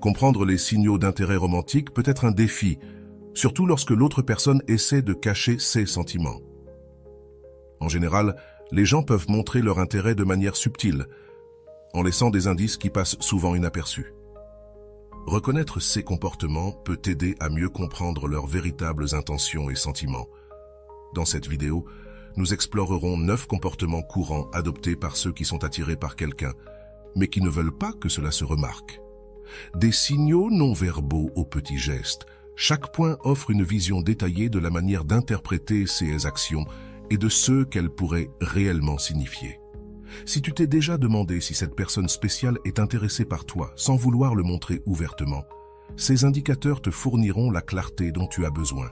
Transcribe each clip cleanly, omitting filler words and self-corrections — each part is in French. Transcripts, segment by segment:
Comprendre les signaux d'intérêt romantique peut être un défi, surtout lorsque l'autre personne essaie de cacher ses sentiments. En général, les gens peuvent montrer leur intérêt de manière subtile, en laissant des indices qui passent souvent inaperçus. Reconnaître ces comportements peut t'aider à mieux comprendre leurs véritables intentions et sentiments. Dans cette vidéo, nous explorerons 9 comportements courants adoptés par ceux qui sont attirés par quelqu'un, mais qui ne veulent pas que cela se remarque. Des signaux non-verbaux aux petits gestes. Chaque point offre une vision détaillée de la manière d'interpréter ces actions et de ce qu'elles pourraient réellement signifier. Si tu t'es déjà demandé si cette personne spéciale est intéressée par toi sans vouloir le montrer ouvertement, ces indicateurs te fourniront la clarté dont tu as besoin.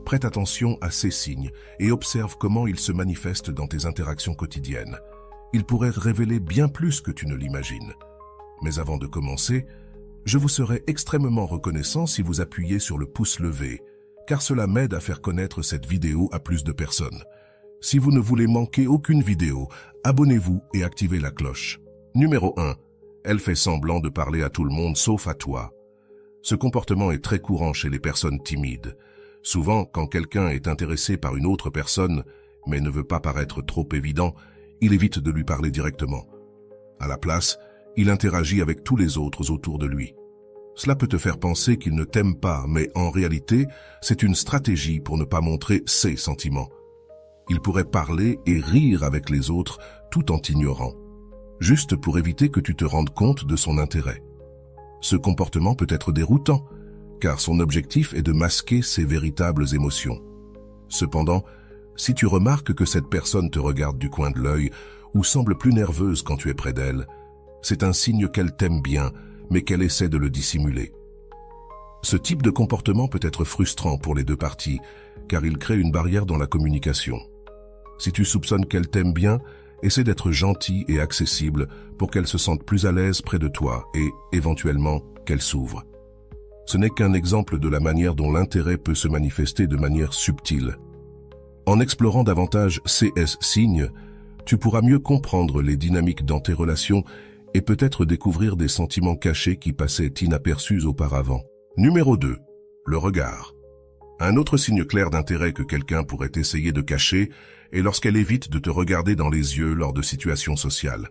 Prête attention à ces signes et observe comment ils se manifestent dans tes interactions quotidiennes. Ils pourraient révéler bien plus que tu ne l'imagines. Mais avant de commencer, je vous serais extrêmement reconnaissant si vous appuyez sur le pouce levé, car cela m'aide à faire connaître cette vidéo à plus de personnes. Si vous ne voulez manquer aucune vidéo, abonnez-vous et activez la cloche. Numéro 1. Elle fait semblant de parler à tout le monde sauf à toi. Ce comportement est très courant chez les personnes timides. Souvent, quand quelqu'un est intéressé par une autre personne, mais ne veut pas paraître trop évident, il évite de lui parler directement. À la place, il interagit avec tous les autres autour de lui. Cela peut te faire penser qu'il ne t'aime pas, mais en réalité, c'est une stratégie pour ne pas montrer ses sentiments. Il pourrait parler et rire avec les autres tout en t'ignorant, juste pour éviter que tu te rendes compte de son intérêt. Ce comportement peut être déroutant, car son objectif est de masquer ses véritables émotions. Cependant, si tu remarques que cette personne te regarde du coin de l'œil ou semble plus nerveuse quand tu es près d'elle, c'est un signe qu'elle t'aime bien, mais qu'elle essaie de le dissimuler. Ce type de comportement peut être frustrant pour les deux parties, car il crée une barrière dans la communication. Si tu soupçonnes qu'elle t'aime bien, essaie d'être gentil et accessible pour qu'elle se sente plus à l'aise près de toi et, éventuellement, qu'elle s'ouvre. Ce n'est qu'un exemple de la manière dont l'intérêt peut se manifester de manière subtile. En explorant davantage ces signes, tu pourras mieux comprendre les dynamiques dans tes relations et peut-être découvrir des sentiments cachés qui passaient inaperçus auparavant. Numéro 2. Le regard. Un autre signe clair d'intérêt que quelqu'un pourrait essayer de cacher est lorsqu'elle évite de te regarder dans les yeux lors de situations sociales.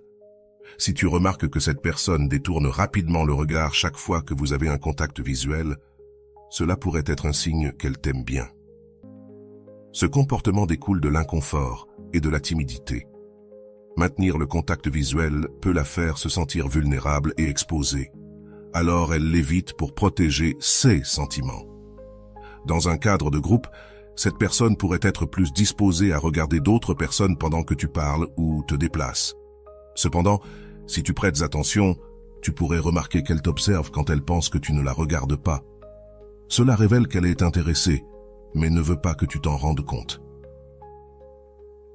Si tu remarques que cette personne détourne rapidement le regard chaque fois que vous avez un contact visuel, cela pourrait être un signe qu'elle t'aime bien. Ce comportement découle de l'inconfort et de la timidité. Maintenir le contact visuel peut la faire se sentir vulnérable et exposée. Alors elle l'évite pour protéger ses sentiments. Dans un cadre de groupe, cette personne pourrait être plus disposée à regarder d'autres personnes pendant que tu parles ou te déplaces. Cependant, si tu prêtes attention, tu pourrais remarquer qu'elle t'observe quand elle pense que tu ne la regardes pas. Cela révèle qu'elle est intéressée, mais ne veut pas que tu t'en rendes compte.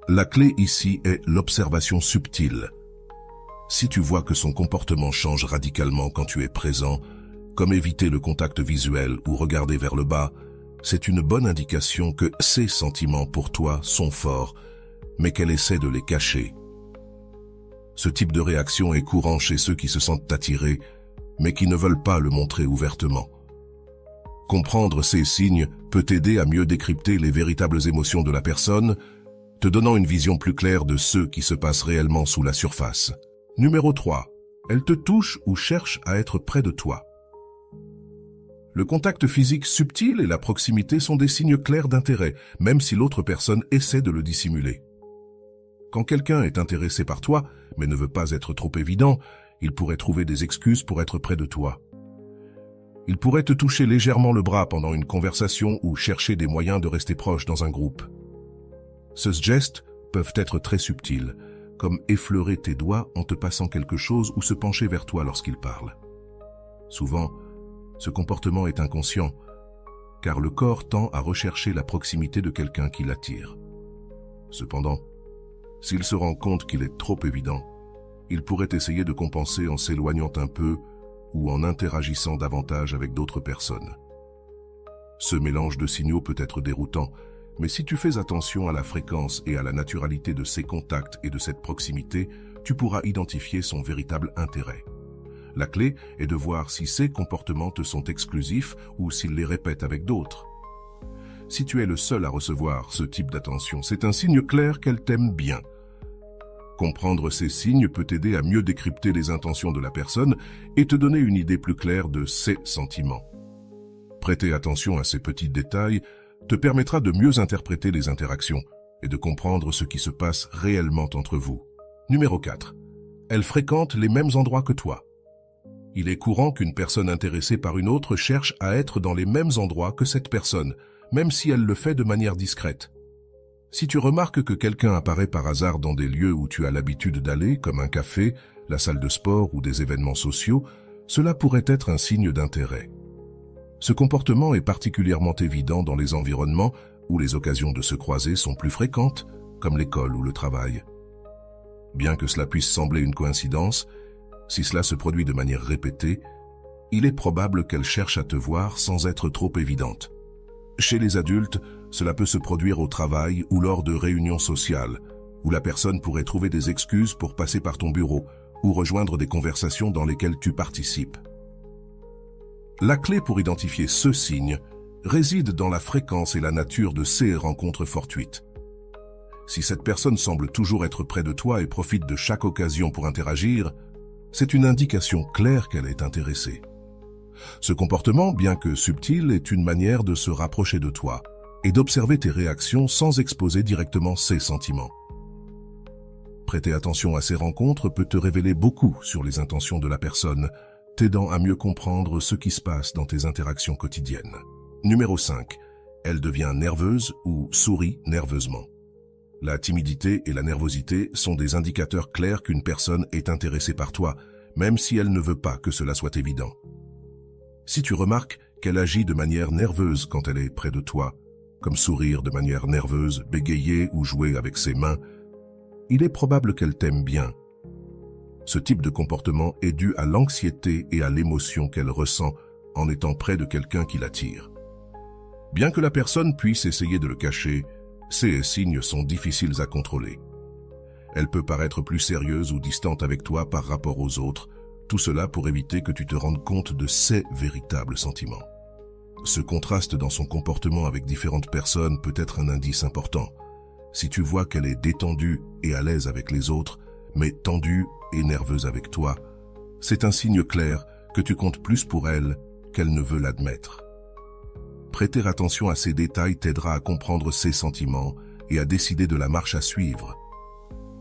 La clé ici est l'observation subtile. Si tu vois que son comportement change radicalement quand tu es présent, comme éviter le contact visuel ou regarder vers le bas, c'est une bonne indication que ses sentiments pour toi sont forts, mais qu'elle essaie de les cacher. Ce type de réaction est courant chez ceux qui se sentent attirés, mais qui ne veulent pas le montrer ouvertement. Comprendre ces signes peut t'aider à mieux décrypter les véritables émotions de la personne, te donnant une vision plus claire de ce qui se passe réellement sous la surface. Numéro 3. Elle te touche ou cherche à être près de toi. Le contact physique subtil et la proximité sont des signes clairs d'intérêt, même si l'autre personne essaie de le dissimuler. Quand quelqu'un est intéressé par toi, mais ne veut pas être trop évident, il pourrait trouver des excuses pour être près de toi. Il pourrait te toucher légèrement le bras pendant une conversation ou chercher des moyens de rester proche dans un groupe. Ces gestes peuvent être très subtils, comme effleurer tes doigts en te passant quelque chose ou se pencher vers toi lorsqu'il parle. Souvent, ce comportement est inconscient, car le corps tend à rechercher la proximité de quelqu'un qui l'attire. Cependant, s'il se rend compte qu'il est trop évident, il pourrait essayer de compenser en s'éloignant un peu ou en interagissant davantage avec d'autres personnes. Ce mélange de signaux peut être déroutant, mais si tu fais attention à la fréquence et à la naturalité de ces contacts et de cette proximité, tu pourras identifier son véritable intérêt. La clé est de voir si ces comportements te sont exclusifs ou s'ils les répètent avec d'autres. Si tu es le seul à recevoir ce type d'attention, c'est un signe clair qu'elle t'aime bien. Comprendre ces signes peut t'aider à mieux décrypter les intentions de la personne et te donner une idée plus claire de ses sentiments. Prêter attention à ces petits détails te permettra de mieux interpréter les interactions et de comprendre ce qui se passe réellement entre vous. Numéro 4. Elle fréquente les mêmes endroits que toi. Il est courant qu'une personne intéressée par une autre cherche à être dans les mêmes endroits que cette personne, même si elle le fait de manière discrète. Si tu remarques que quelqu'un apparaît par hasard dans des lieux où tu as l'habitude d'aller, comme un café, la salle de sport ou des événements sociaux, cela pourrait être un signe d'intérêt. Ce comportement est particulièrement évident dans les environnements où les occasions de se croiser sont plus fréquentes, comme l'école ou le travail. Bien que cela puisse sembler une coïncidence, si cela se produit de manière répétée, il est probable qu'elle cherche à te voir sans être trop évidente. Chez les adultes, cela peut se produire au travail ou lors de réunions sociales, où la personne pourrait trouver des excuses pour passer par ton bureau ou rejoindre des conversations dans lesquelles tu participes. La clé pour identifier ce signe réside dans la fréquence et la nature de ces rencontres fortuites. Si cette personne semble toujours être près de toi et profite de chaque occasion pour interagir, c'est une indication claire qu'elle est intéressée. Ce comportement, bien que subtil, est une manière de se rapprocher de toi et d'observer tes réactions sans exposer directement ses sentiments. Prêter attention à ces rencontres peut te révéler beaucoup sur les intentions de la personne, t'aidant à mieux comprendre ce qui se passe dans tes interactions quotidiennes. Numéro 5. Elle devient nerveuse ou sourit nerveusement. La timidité et la nervosité sont des indicateurs clairs qu'une personne est intéressée par toi, même si elle ne veut pas que cela soit évident. Si tu remarques qu'elle agit de manière nerveuse quand elle est près de toi, comme sourire de manière nerveuse, bégayer ou jouer avec ses mains, il est probable qu'elle t'aime bien. Ce type de comportement est dû à l'anxiété et à l'émotion qu'elle ressent en étant près de quelqu'un qui l'attire. Bien que la personne puisse essayer de le cacher, ces signes sont difficiles à contrôler. Elle peut paraître plus sérieuse ou distante avec toi par rapport aux autres, tout cela pour éviter que tu te rendes compte de ses véritables sentiments. Ce contraste dans son comportement avec différentes personnes peut être un indice important. Si tu vois qu'elle est détendue et à l'aise avec les autres, mais tendue et nerveuse avec toi, c'est un signe clair que tu comptes plus pour elle qu'elle ne veut l'admettre. Prêter attention à ces détails t'aidera à comprendre ses sentiments et à décider de la marche à suivre.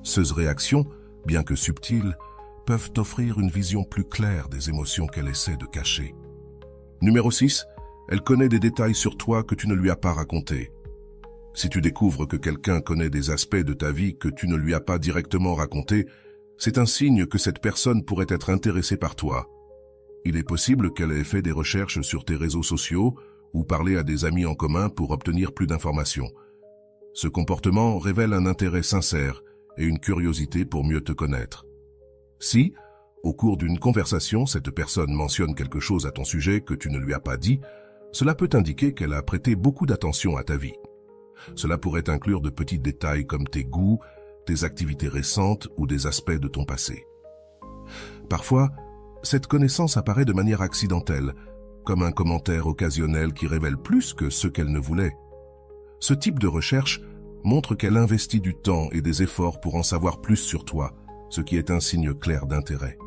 Ces réactions, bien que subtiles, peuvent t'offrir une vision plus claire des émotions qu'elle essaie de cacher. Numéro 6. Elle connaît des détails sur toi que tu ne lui as pas racontés. Si tu découvres que quelqu'un connaît des aspects de ta vie que tu ne lui as pas directement racontés, c'est un signe que cette personne pourrait être intéressée par toi. Il est possible qu'elle ait fait des recherches sur tes réseaux sociaux ou parlé à des amis en commun pour obtenir plus d'informations. Ce comportement révèle un intérêt sincère et une curiosité pour mieux te connaître. Si, au cours d'une conversation, cette personne mentionne quelque chose à ton sujet que tu ne lui as pas dit, cela peut indiquer qu'elle a prêté beaucoup d'attention à ta vie. Cela pourrait inclure de petits détails comme tes goûts, tes activités récentes ou des aspects de ton passé. Parfois, cette connaissance apparaît de manière accidentelle, comme un commentaire occasionnel qui révèle plus que ce qu'elle ne voulait. Ce type de recherche montre qu'elle investit du temps et des efforts pour en savoir plus sur toi, ce qui est un signe clair d'intérêt.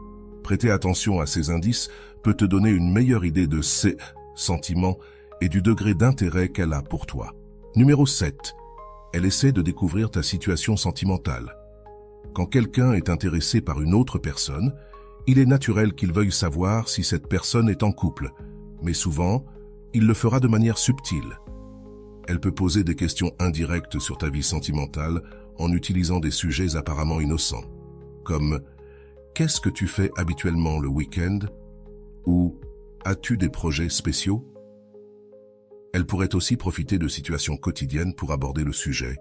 Prêter attention à ces indices peut te donner une meilleure idée de ses sentiments et du degré d'intérêt qu'elle a pour toi. Numéro 7. Elle essaie de découvrir ta situation sentimentale. Quand quelqu'un est intéressé par une autre personne, il est naturel qu'il veuille savoir si cette personne est en couple, mais souvent, il le fera de manière subtile. Elle peut poser des questions indirectes sur ta vie sentimentale en utilisant des sujets apparemment innocents, comme « Qu'est-ce que tu fais habituellement le week-end » ou « As-tu des projets spéciaux ?» Elle pourrait aussi profiter de situations quotidiennes pour aborder le sujet,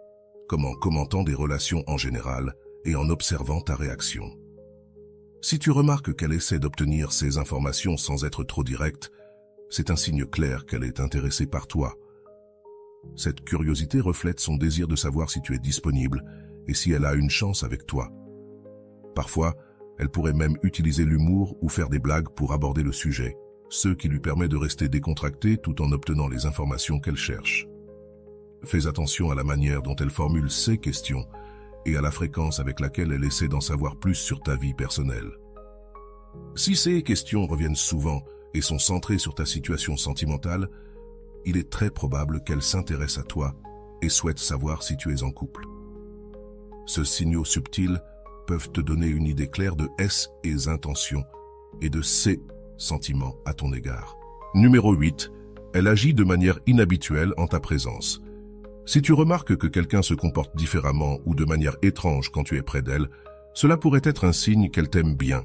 comme en commentant des relations en général et en observant ta réaction. Si tu remarques qu'elle essaie d'obtenir ces informations sans être trop directe, c'est un signe clair qu'elle est intéressée par toi. Cette curiosité reflète son désir de savoir si tu es disponible et si elle a une chance avec toi. Parfois, Elle pourrait même utiliser l'humour ou faire des blagues pour aborder le sujet, ce qui lui permet de rester décontractée tout en obtenant les informations qu'elle cherche. Fais attention à la manière dont elle formule ses questions et à la fréquence avec laquelle elle essaie d'en savoir plus sur ta vie personnelle. Si ces questions reviennent souvent et sont centrées sur ta situation sentimentale, il est très probable qu'elle s'intéresse à toi et souhaite savoir si tu es en couple. Ces signaux subtils peuvent te donner une idée claire de ses intentions et de ses sentiments à ton égard. Numéro 8. Elle agit de manière inhabituelle en ta présence. Si tu remarques que quelqu'un se comporte différemment ou de manière étrange quand tu es près d'elle, cela pourrait être un signe qu'elle t'aime bien.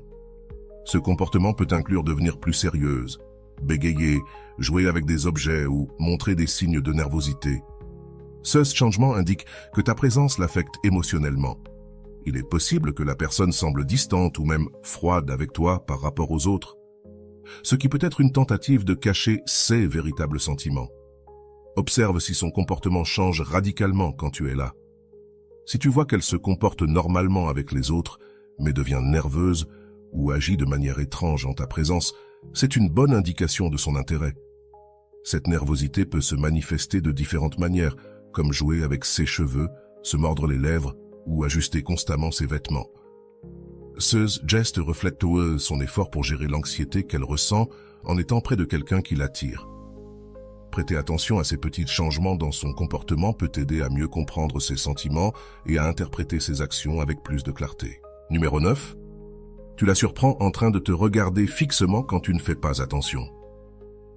Ce comportement peut inclure devenir plus sérieuse, bégayer, jouer avec des objets ou montrer des signes de nervosité. Ce changement indique que ta présence l'affecte émotionnellement. Il est possible que la personne semble distante ou même froide avec toi par rapport aux autres, ce qui peut être une tentative de cacher ses véritables sentiments. Observe si son comportement change radicalement quand tu es là. Si tu vois qu'elle se comporte normalement avec les autres, mais devient nerveuse ou agit de manière étrange en ta présence, c'est une bonne indication de son intérêt. Cette nervosité peut se manifester de différentes manières, comme jouer avec ses cheveux, se mordre les lèvres ou ajuster constamment ses vêtements. Ce geste reflète son effort pour gérer l'anxiété qu'elle ressent en étant près de quelqu'un qui l'attire. Prêter attention à ces petits changements dans son comportement peut t'aider à mieux comprendre ses sentiments et à interpréter ses actions avec plus de clarté. Numéro 9. Tu la surprends en train de te regarder fixement quand tu ne fais pas attention.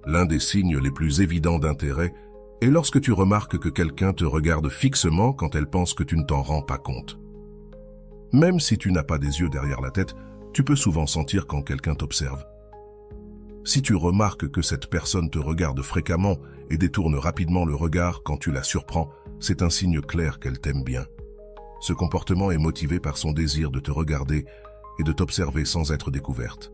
L'un des signes les plus évidents d'intérêt est lorsque tu remarques que quelqu'un te regarde fixement quand elle pense que tu ne t'en rends pas compte. Même si tu n'as pas des yeux derrière la tête, tu peux souvent sentir quand quelqu'un t'observe. Si tu remarques que cette personne te regarde fréquemment et détourne rapidement le regard quand tu la surprends, c'est un signe clair qu'elle t'aime bien. Ce comportement est motivé par son désir de te regarder et de t'observer sans être découverte.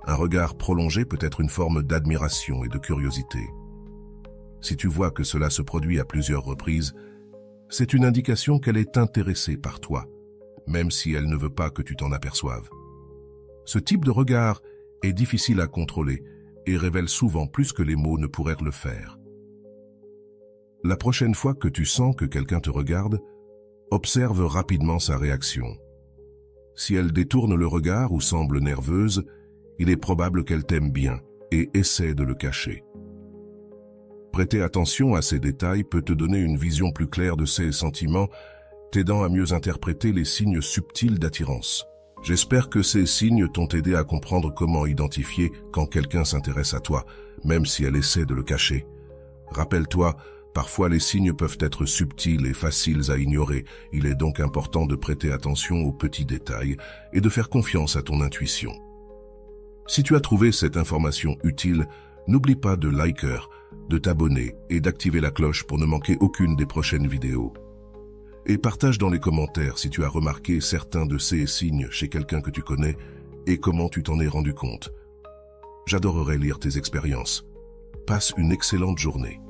Un regard prolongé peut être une forme d'admiration et de curiosité. Si tu vois que cela se produit à plusieurs reprises, c'est une indication qu'elle est intéressée par toi, même si elle ne veut pas que tu t'en aperçoives. Ce type de regard est difficile à contrôler et révèle souvent plus que les mots ne pourraient le faire. La prochaine fois que tu sens que quelqu'un te regarde, observe rapidement sa réaction. Si elle détourne le regard ou semble nerveuse, il est probable qu'elle t'aime bien et essaie de le cacher. Prêter attention à ces détails peut te donner une vision plus claire de ses sentiments, t'aidant à mieux interpréter les signes subtils d'attirance. J'espère que ces signes t'ont aidé à comprendre comment identifier quand quelqu'un s'intéresse à toi, même si elle essaie de le cacher. Rappelle-toi, parfois les signes peuvent être subtils et faciles à ignorer. Il est donc important de prêter attention aux petits détails et de faire confiance à ton intuition. Si tu as trouvé cette information utile, n'oublie pas de liker, de t'abonner et d'activer la cloche pour ne manquer aucune des prochaines vidéos. Et partage dans les commentaires si tu as remarqué certains de ces signes chez quelqu'un que tu connais et comment tu t'en es rendu compte. J'adorerais lire tes expériences. Passe une excellente journée.